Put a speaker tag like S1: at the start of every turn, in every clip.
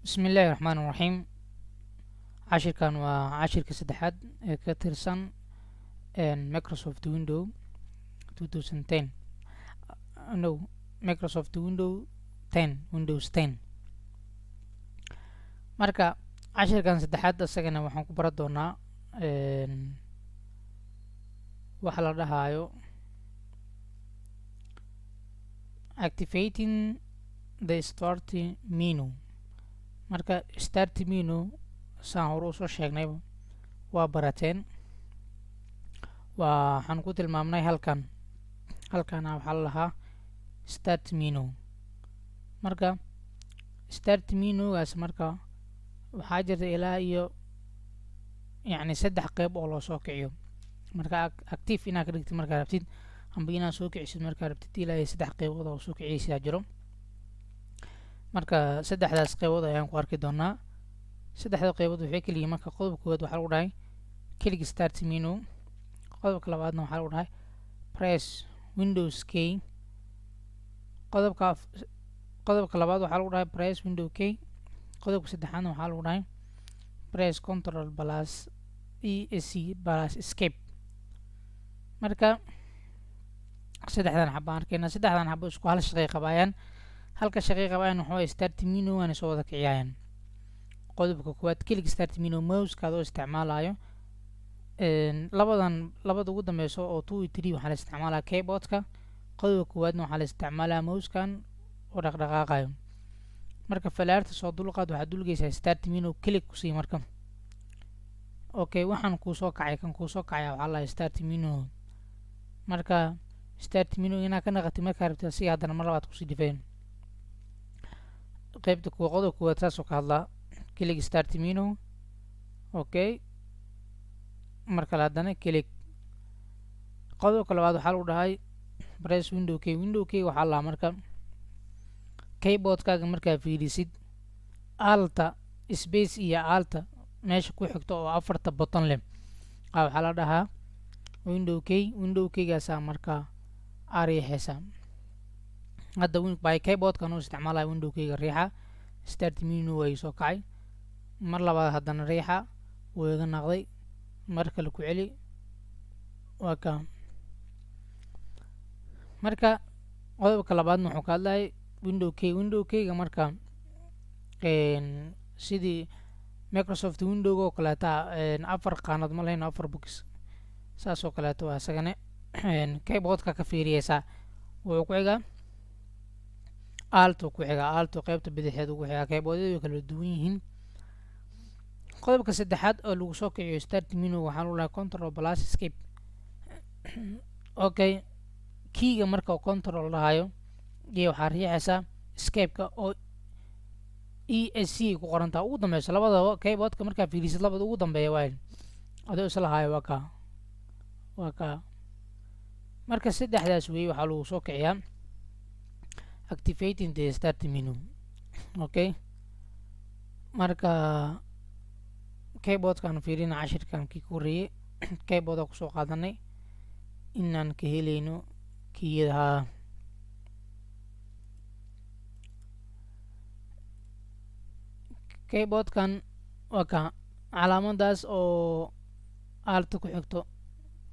S1: بسم الله الرحمن الرحيم. عشركان وعشركة سدحاد كترسان مايكروسوفت ويندو 2010 no مايكروسوفت ويندو 10 ويندوز 10 marka cashirkan saddexaad asagana waxaan ku baran doonaa waxa la dhahayo activating the start menu. marka start menu saan hore usoo sheegnay waa barateen, waxaan ku tilmaamnay halkana waxaa la lahaa start menu. marka start menugaas marka waxaa jirta ilaa iyo yacni 3 qayb oo loo soo kiciyo. marka active inaad ka dhigtid markaa rabtid amba inaad soo kicisid markaa rabtid ilaa iyo 3 qaybood oo soo kiciyaysaa jiro. marka 3daas qaybood ayaan ku arki doonaa. 3da qaybood waxay kala yihiin marka qodobka koowaad waxaa lagu dhahay click start menu, qodobka labaadna waxaa lagu dhahay press windows key, qodobka labaad waxaa lagu dhahay press window key, qodobka saddexaadna waxaa lagu dhahay press control plus esc plus escape. marka saddexdan xabo arkayna, saddexdan xabo isku hal shaqay qabayaan, halka shaqay qabayaan waxa start menu aan soo wada kiciyaan. qodobka koowaad click start menu mouse ka adoo isticmaalayo labada ugu dambayso oo 2 iyo 3 waxaa la isticmaalaa keyboardka, qodobka koowaadna waxaa la isticmaalaa mouse-kan oo dhaqdhaqaaqayo. marka falaarta soo dulqaad waxaad dulgeysaa start menu click ku sii marka okay waxaan ku soo kacay waxaa la start menu. marka start menu ina ka naqati marka rabtid si haddana mar labaad ku sii dhifeen qaybta qodobka koowaad saas oo ka hadlaa click start menu okay marka haddana click. qodobka labaad waxaa lagu dhahay press window key waxaa la marka keyboardkaaga markaa fiirisid alta space iyo alta meesha ku xigto oo 4 button leh waxaa la dhahaa window keygaasaa markaa riixaysa. hadda by keyboardkan uu isticmaalaya window keyga riixa start menu way soo kacay, mar labaad haddana riixa wuu iga naqday, mar kale ku celi waa ka. marka qodobka labaadna wuxuu ka hadlayay window keyga marka sidii Microsoft Windows oo kaleeta 4 qaanad ma lahayn 4 box saas oo kaleeto waa isagana keyboardka ka fiiriyaysa wuxuu ku xigaa alto qaybta bidixeed ugu xigaa. keyboardyadu kala duwan yihiin. qodobka saddexaad oo lagu soo kiciyo start menu waxaa lagu dhahaa control plus escape okay keyga marka control lahayo iyo waxaa riixaysaa escape-ka oo esc ku qorantaa ugu dambayso labadaba keyboardka markaa fiirisid labada ugu dambeeya waa adoo isla hayo waa ka. marka saddexdaas weey waxaa lagu soo kiciyaa activating the start menu okay. marka keyboardkan fiirina cashirkan kii ku horeeyay keyboarda kusoo qaadanay inaan ka helayno kiyadaha keyboardkan waa ka calaamadaas oo alta ku xigto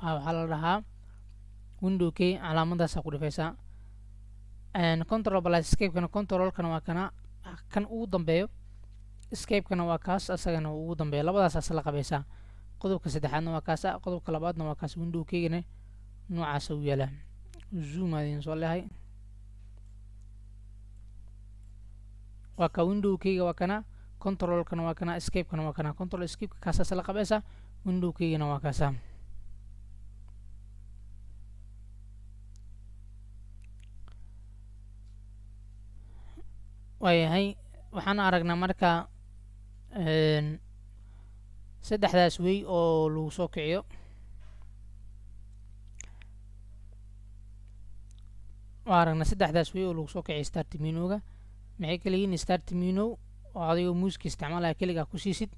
S1: waxaa la dhahaa window key, calaamadaasa ku dhifaysaa. control plus escape-kana controlkana waa kana kan ugu dambeeyo, escape-kana waa kaas asagana ugu dambeeyo, labadaas la qabaysaa. qodobka saddexaadna waa kaas, qodobka labaadna waa kaas. window keygana noocaas u yaala zoom adin soo leeyahay waa ka. window keyga waa kana, controlkana waa kana, escape-kana waa kana. control escape-ka kaas la qabaysaa, window keygana waa kaas. waayahay waxaan aragnaa marka saddexdaas wey oo lagu soo kiciyo. saddexdaas wey oo lagu soo kiciyo start menu-ga. maxay kala yihiin start menu oo adigoo muuska isticmaalaya keligaa ku siisid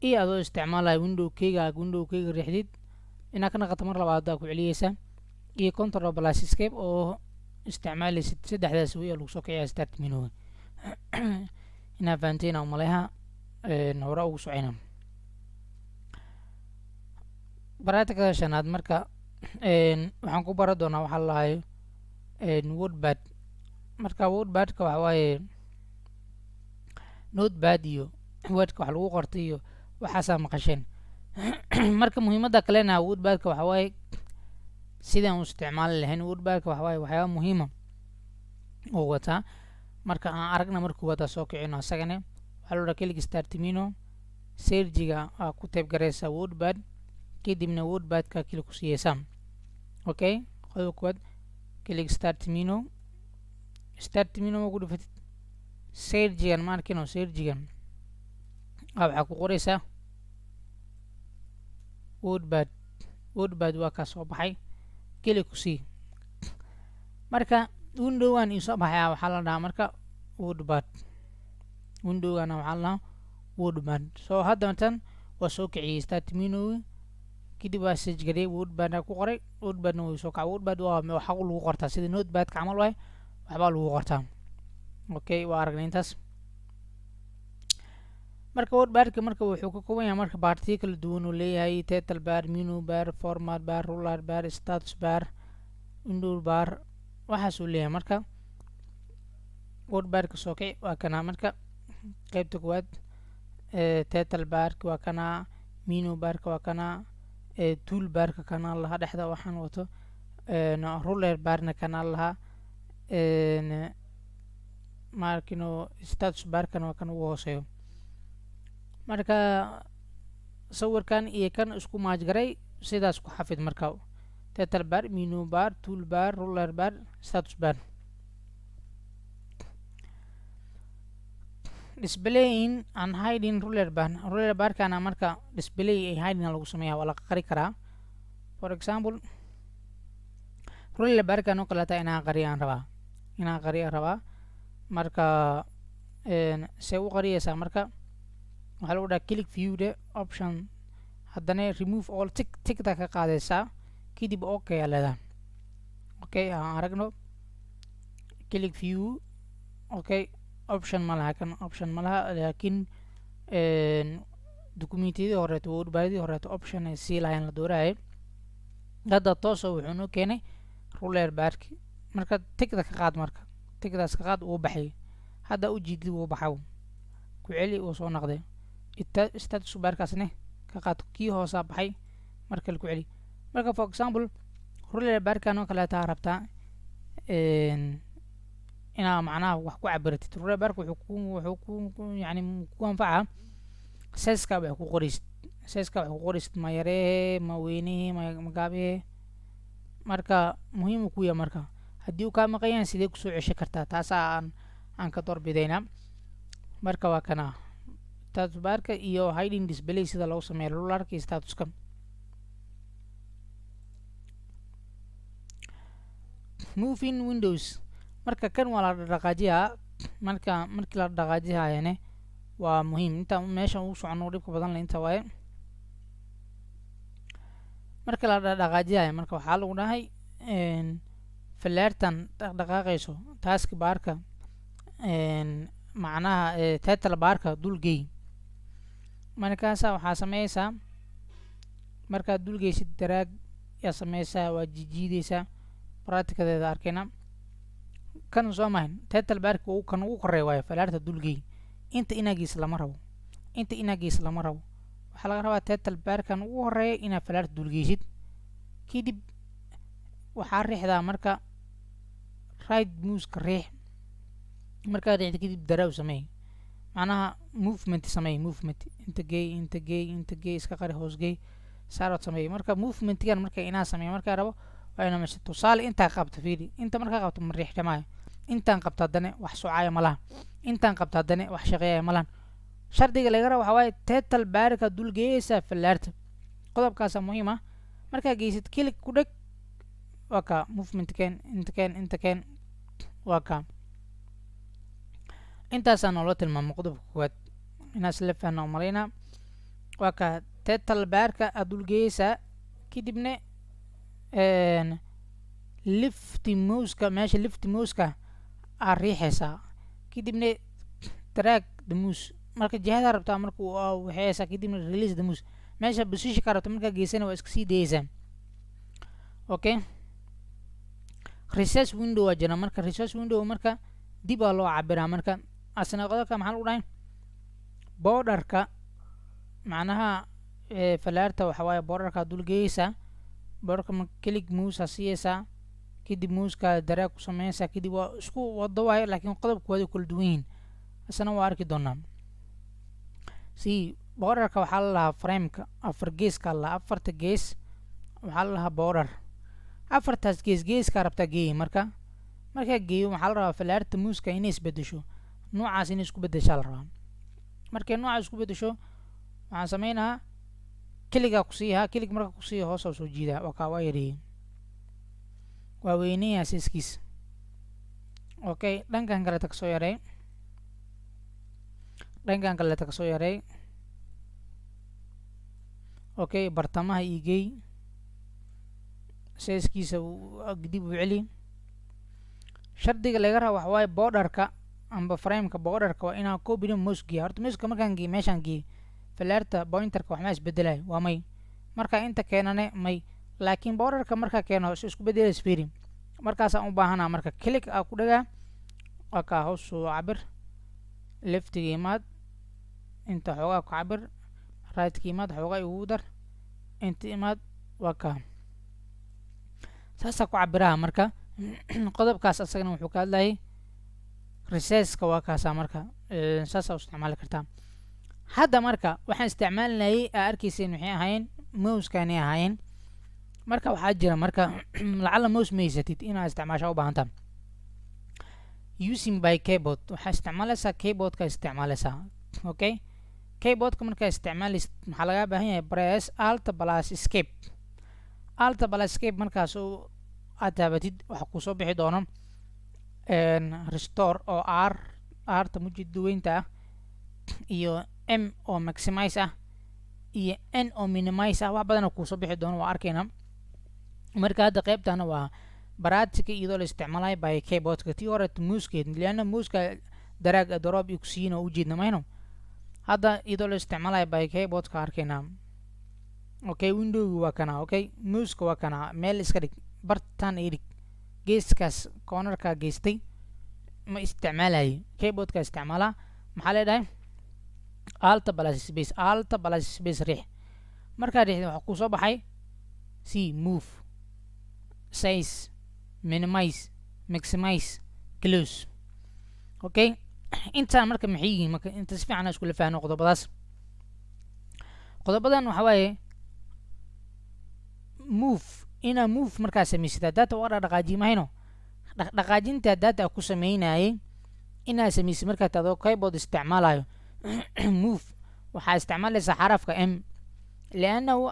S1: iyo adoo isticmaalaya window keyga riixdid inaad ka naqato mar labaad ku celiyeysa, iyo control plus escape oo isticmaalaysid. saddexdaas wey oo lagu soo kiciya start menu-ga. inaa fahanteen oo maleha hore ugu socayna baraatikada shanaad marka waxaan ku baran doonaa waxaa la lahayo wordpad marka wordpadka waxa waaye notepad iyo wordka wax lagu qortay iyo waxaasaa maqasheen marka muhiimadda kalena wordpadka waxa waaye sidaan u isticmaali lahayn wordpadka waxa waaye waxyaaba muhiima oo wataa marka aan aragna markuu wada soo kicino asagane waxaa loo dhaha kelig start mino serjiga aa ku tayb garaysa wordpad kadibna wordpadka kili ku siiyeysaa okay qodob koowaad kelig start mino ma ku dhufatid serjigan ma arkino serjigan waxaa ku qoraysaa wordpad waa kaa soo baxay keli ku sii marka windowgan ii soo baxaya waxaa la dhahaa marka windowgana waxaa la dhahaa wordpad soo hadda tan waa soo kiciyey start mino kadib waa search gariyay wordpadna ku qoray wordpadna wuu soo kacay wordpad waa waxa lagu qortaa sida notepadka camal waay waxbaa lagu qortaa okay waa aragnay intaas marka wordpadka marka wuxuu ka kooban yahay marka baartiyo kala duwan uu leeyahay title bar menu bar format bar ruler bar status bar window bar waxaas uu leeyahay marka wordpadka soo kici waa kana marka qaybta koowaad title barka waa kana menu barka waa kana tool barka kana laha dhexda waxaan wato ruler barna kana laha markino status barkana waa kan ugu hooseeyo marka sawirkan iyo kan isku maajgaray sidaas ku xafid marka title bar menu bar tool bar ruler bar status bar displaying and hiding ruler barkana marka display ay hiding lagu sameeyaa waa la qari karaa for example ruler barkan oo kaleeta inaan qariyaan rabaa marka see u qariyaysaa marka waxaa lagu dhaha click view the option haddana remove all tigta ka qaadaysaa kadib okay aa leedahay okay aan aragno click view okay option ma laha kan option ma laha laakiin dokumentiyadii horeeto wordpadadii horeeto option ay sii lahayn la doorayay hadda tooso wuxuu noo keenay ruler barki marka tigta ka qaad marka tigtaas ka qaad uu baxay hadda u jiidid wuu baxaw ku celi uu soo noqday status barkaasne ka qaad kii hoosaa baxay marka la ku celi marka for example ruler barkan oo kaleeta rabtaa inaa macnaha wax ku cabiratid ruler barka wuxuu ku yani ku anfacaa sizeska wax ku qoraysid ma yaree ma weynee ma gaabee marka muhiim ku yahay marka haddii uu kaa maqan yahay sidee kusoo cesho kartaa taasaa aan ka doorbidaynaa marka waa kana status barka iyo hiding display sida lagu sameeyo rulerka iyo statuska moving windows marka kan waa la dhaqaajiyaa markii la dhaqaajihayane waa muhiim inta meesha uu socono dhibka badan la inta waaye marka la dhaqaajiyayo marka waxaa lagu dhahay falaartan dhaqaaqayso task barka macnaha title barka dulgey markaasa waxaa sameeyeysaa markaad dulgeysid daraag yaa sameeyeysaa waa jijiideysaa practicadeeda arkayna kan soo mahan title barka kan ugu koreeya waayo falaarta dulgey inta inagiis lama rabo waxaa laga rabaa title barkan ugu horeeya inaad falaarta dulgeysid kadib waxaa riixdaa marka right muska riix markaa riixda kadib daraaw sameey macnaha movement inta geey iska qari hoos geey saarad sameey marka movementgan marka inaa sameey markaa rabo waa ina meesha tusaale intaa qabta fiiri inta markaa qabto ma riix dhamaayo intaan qabta haddana wax socaaya ma laha intaan qabta haddana wax shaqeeyaya ma lahan shardiga laga rabo waxaa waaye title barka dulgeeyeysaa falaarta qodobkaasa muhiim ah markaa geysid kilig ku dheg waa ka movement inta keen waa ka intaasaa noola tilmaamo qodobka koowaad inaas la fahna u malaynaa waa ka title barka aad dulgeeyeysaa kadibna lifti mouska meesha lifti mouska aad riixaysaa kadibna the mouse marka jihada rabtaa marka waxay haysaa kadibna release the mouse meesha position ka rabta markaa geysana waa iska sii dayeysaa okay recess window waa jira marka recess window marka dib aa loo cabiraa marka asna qodobka maxaa lagu dhahay borderka macnaha falaarta waxa waaye borderka dul geeyeysaa borderka marka click mouse aa siiyeysaa kadib mouseka daraag ku sameynaysaa kadib waa isku wado waaye laakiin qodobka waday kala duwan yihiin asna waa arki doonaa si borderka waxaa la lahaa frameka afar geeska la afarta gees waxaa la lahaa border afartaas geeskaa rabtaa geeyey markaa geeyo waxaa la rabaa falaarta muuska inay isbedesho noocaas inay isku bedeshaa la rabaa markay noocaas isku bedesho waxaan sameynahaa keligaa ku siiyaa kelig marka ku siiya hoos oo soo jiidaa waa kaa waa yareeyey waa weynayaa siiskiis okay dhankan kaleta kasoo yareey okay bartamaha iigeey siiskiisa dib u celi shardiga laga raba waxa waaye borderka amba frameka borderka waa inaa copy mouse geeya horta mouseka markaan geey meeshaan geey falaarta pointerka wax ma isbedelayo waa may marka inta keenane may laakiin borderka markaa keeno isku bedelaysa fiiri markaasaan u baahanaa marka click aa ku dhagaa waa kaa hoos soo cabir leftiga imaad inta xoogaa ku cabir rightki imaad xoogaa igu dar inta imaad waa kaa saasaa ku cabiraha marka qodobkaas asagana wuxuu ka hadlayay recesska waa kaasaa marka saasaa u isticmaali kartaa hadda marka waxaan isticmaalinayay aa arkayseen waxay ahaayeen mousekanay ahaayeen marka waxaa jira marka lacala mouse ma haysatid inaad isticmaashaa u baahantaa using by keyboard waxaa isticmaalaysaa keyboardka isticmaalaysaa okay keyboardka markaa isticmaalaysid maxaa lagaa baahan yahay press alt plus escape markaas oo aad taabatid waxaa kusoo bixi doono restore oo rta mujiduweynta ah iyo m oo maximize ah iyo n oo minimize ah wax badana kuusoo bixi doono waa arkaynaa marka hadda qaybtana waa baraadka iyadoo la isticmaalayo by keyboardka tii horeta muuskeed lianna muuska daraag drop iyo kusiin oo ujeedna mayno hadda iyadoo la isticmaalayo by keyboardka arkaynaa okay windowgi waa kana okay muuska waa kana meel iska dhig bartan idig geeskaas cornerka geystay ma isticmaalayo keyboardka isticmaalaa maxaa leedahay alt plus space riix markaa riixda waxaa kusoo baxay c move size minimize maximize close okay intaan marka maxay yihiin marka inta si fiican iskula faahno qodobadan waxa waaye move inaa move markaa samaysata data waa dhaqaaji mahayno dhaqaajinta data ku sameynayay inaa samaysay markaa taado keyboard isticmaalayo move waxaa isticmaalaysaa xarafka m liannahu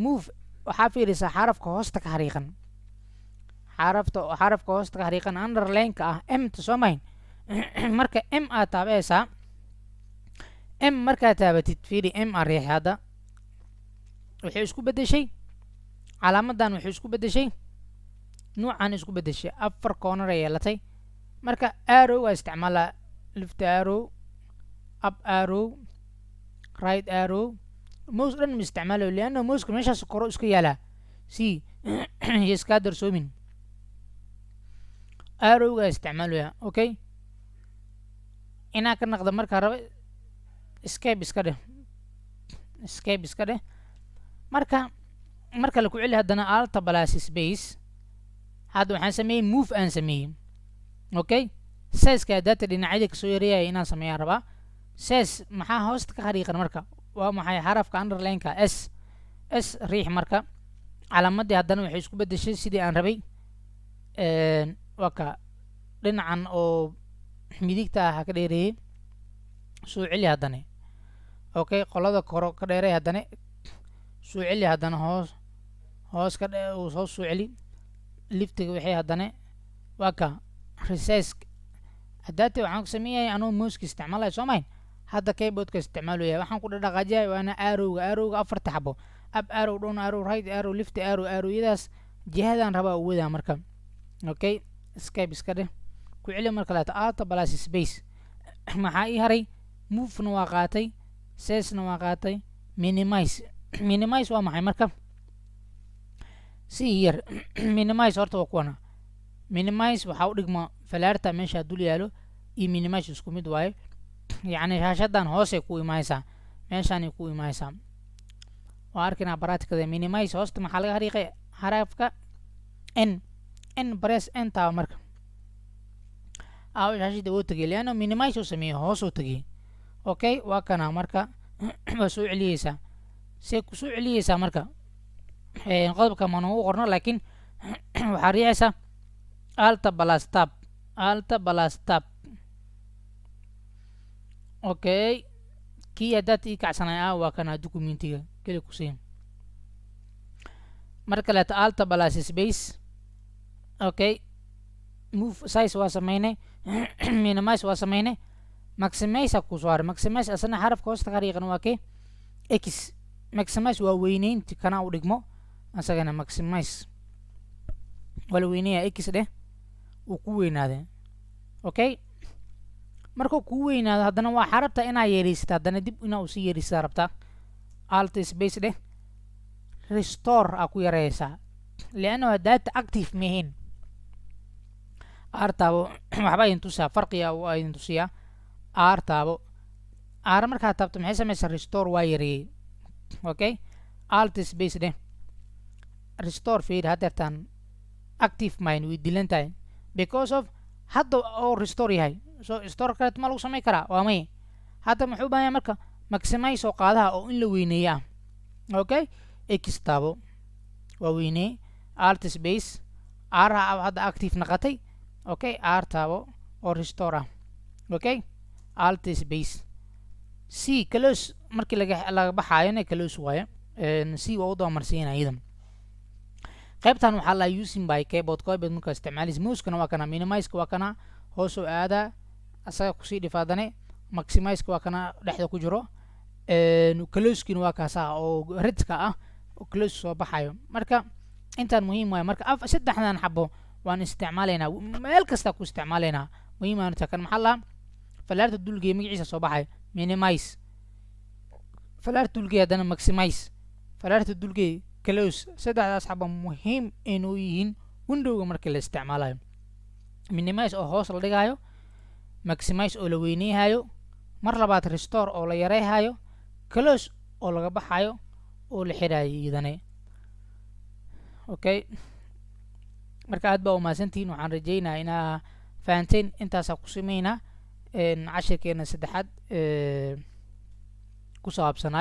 S1: move waxaa fiiraysaa xarafka hoosta ka xariiqan xarafka hoosta ka xariiqan underlineka ah m-ta soo mahayn marka m aad taabaysaa m markaa taabatid fiiri m aa riixay hadda waxay isku bedeshay calaamadan waxay isku bedeshay nuucan isku bedeshay afar corner ay yeelatay marka arrow waa isticmaalaa left arrow up arrow right arrow mouse dhan ma isticmaalayo lianna mouseka meeshaas koro iska yaalaa si iyo iskaa darsoomin arrowgaa isticmaalaya okay inaa ka naqda markaa raba escape iska dheh marka la ku celi haddana alt plus space hadda waxaan sameeyey move aan sameeyey okay sizekaa data dhinacyada kasoo yareeyaya inaan sameeyaan rabaa size maxaa hoosta ka xariiqan marka waa maxay xarafka underlineka s riix marka calaamadii haddana waxay isku bedeshay sidii aan rabay waa ka dhinacan oo midigta ah ka dheereeyey soo celi haddana okay qolada koro ka dheeray haddana soo celi haddana hoos soo celi liftiga waxay haddana waa ka recess haddaate waxaan ku sameeyay anoo muuska isticmaalayo soo mahayn hadda keyboardka isticmaalaya waxaan ku dhaqaajiyay waana arrowga afarta xabo up arrow down arrow right arrow left arrowyadaas jihadan rabaa uwadaa marka okay escape iska dheh ku celi marka laata alt plus space maxaa ii haray move-na waa qaatay size-na waa qaatay minimize minimize waa maxay marka si yar minimize horta waa kuwana minimize waxaa u dhigma falaarta meesha dul yaalo iyo minimize isku mid waaye yacni shaashadan hoosay ku imaaysaa meeshaanay ku imaaysaa waa arkinaa baraatikada minimize hoosta maxaa laga hariiqay xarafka n press enter marka shaashada oo tagay leano minimize uu sameeyo hoos uu tagay okay waa kana marka waa soo celiyeysaa see ku soo celiyeysaa marka qodobka ma noogu qorno laakiin waxaa riixaysaa alta plus tab okay kii haddaad ii kacsanay waa kana documentiga keli ku siin marka kaleeto alta plus space okay move size waa sameynay minimize waa sameynay maximize ku soo haray maximize asana xarafka hoosta ka riiqan waa kee x maximize waa weynaynti kana u dhigmo asagana maximize wala weynaya x dheh uu ku weynaaday okay markuu ku weynaado haddana waa xarabta inaa yeerisid haddana dib inaa u sii yeerisid rabtaa alt space dheh restore ku yareysaa leanna data active mehin artaabo waxba idin tusaa farqiga waa idin tusiyaa artaabo markaa taabto maxay samaysaa restore waa yareeyey okay alt space dheh restore fiir haddeertaan active mine way dilan tahay because of hadda oo restore yahay so restore kaleet ma lagu samayn karaa waa may hadda muxuu baahan yahay marka maximize oo qaadaha oo in la weyneeya okay x taabo waa weynee alt space hadda active naqatay okay taabo oo restore okay alt space c close markii laga baxaayona close waaye c waa u doomarsiinaya idan qaybtan waxaa la using by keyboard marka isticmaalis mouse-kana waa kana minimize-ka waa kana hoos oo aadaa asaga kusii dhifaadane maximize-ka waa kana dhexda ku jiro close-kina waa kaasa oo redka oo close soo baxayo marka intaan muhiim waaye marka saddexdan xabo waan isticmaalaynaa meel kasta ku isticmaalaynaa muhiim aan takan maxaa la falaarta dulgeey magaciisa soo baxay minimize falaarta dulgeey haddana maximize falaarta dulgeey close saddexdaas xabo muhiim inuu yihiin windowga markii la isticmaalayo minimize oo hoos la dhigayo maximize oo la weyneeyayo mar labaad restore oo la yareeyayo close oo laga baxayo oo la xidhayo iyadane okay marka aad baa u mahadsantihiin waxaan rajaynayaa inaa fahanteen intaasaa ku sameynaa cashirkeena saddexaad ku saabsanaa